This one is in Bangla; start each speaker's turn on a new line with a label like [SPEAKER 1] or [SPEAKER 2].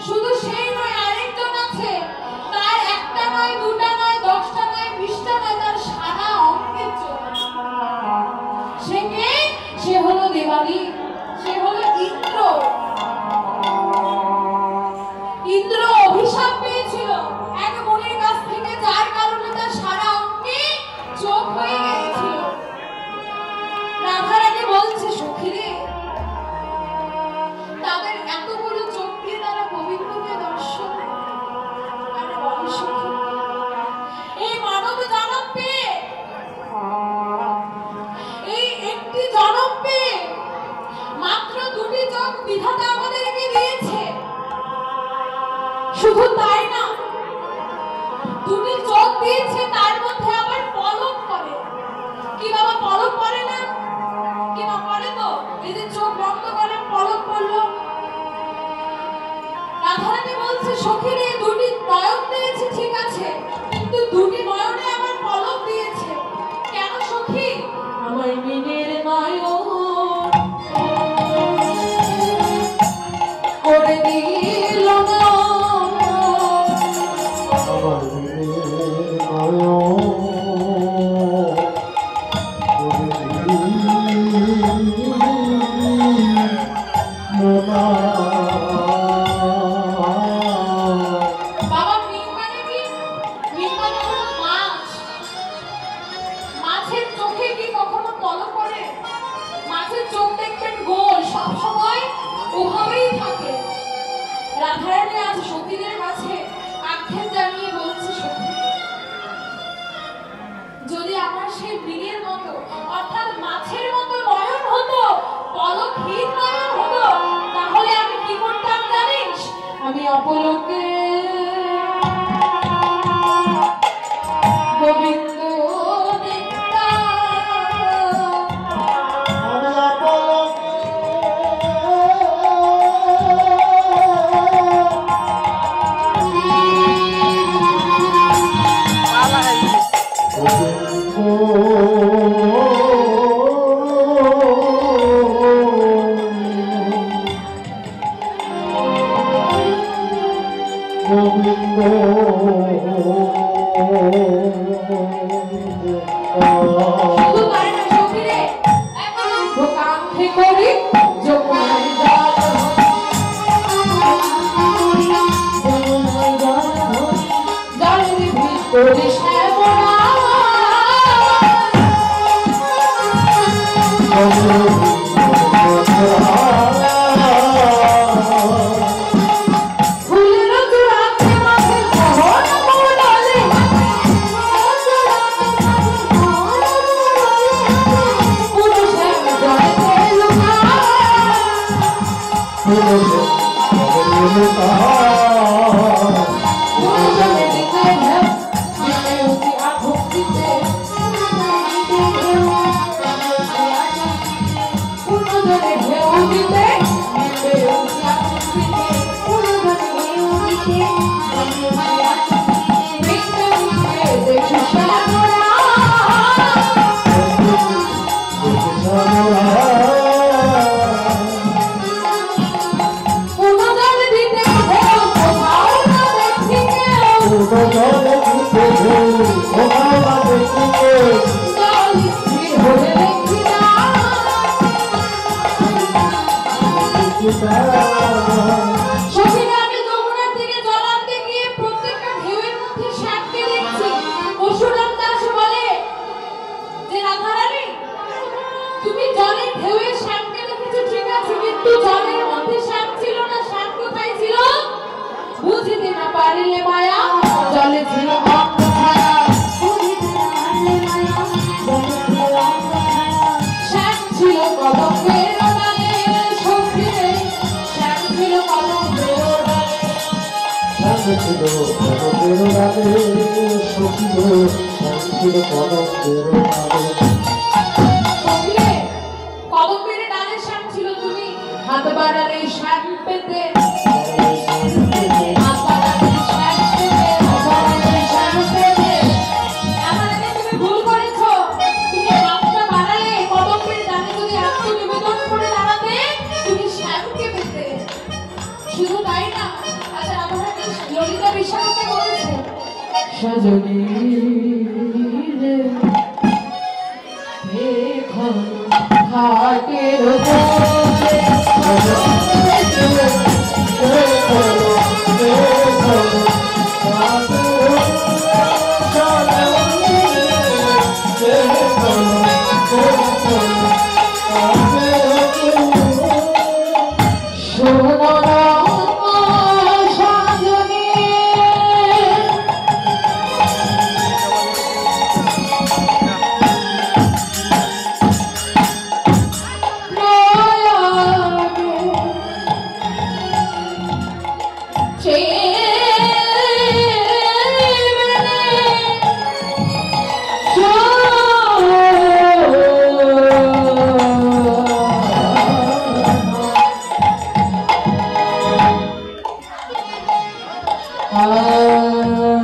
[SPEAKER 1] শুধু সেই নয়, আরেকজন আছে, তার একটা নয়, দুটা নয়, 10টা নয়, 20টা নয়, তার সারা অঙ্গের চোখ। সে কে? সে হলো দেবালী, সে হলো ইন্দ্র। ইন্দ্র অভিশাপ পেয়েছিল এক মনের কাছ থেকে, যার কারণে তার সারা অঙ্গে চোখ হয়ে গিয়েছিল। রাধারানী বলছে, সখীরে, তাদের এতগুলো চোখ দিয়ে তারা গোবিন্দকে দর্শন করে। আরে বলো সখী, এই মানব জনম পেয়ে, এই একটি জনম পেয়ে মাত্র দুটি চোখ বিধাতা আমাদেরকে দিয়েছে। শুধু তাই না, দুটি চোখ দিয়েছে, তার মধ্যে আবার পলক করে। কি বাবা পলক করে না? কি বা করে তো? এই যে চোখ বন্ধ করে পলক পড়লো। রাধারানী বলছে, সখীরে, দুটি নয়ন দিয়েছে ঠিক আছে, কিন্তু দুটি নয়নে আবার পলক দিয়েছে কেন সখী? আমার মিনের নয়ন করে দিল না, আমার মিনের নয়ন রাধারানী আজ সখীদের কাছে আক্ষেপ জানিয়ে বলছে, সখী, যদি আমার সেই মৃগের মতো অর্থাৎ মাছের মতো নয়ন হতো, পলকহীন নয়ন হতো, তাহলে আমি কি করতাম জানিস? আমি অপলকে গোবিন্দ শুধু তাই না, ললিতা বিশ্বাসকে বলেছে,
[SPEAKER 2] সজনী রে এখন ঘাটের
[SPEAKER 1] Ah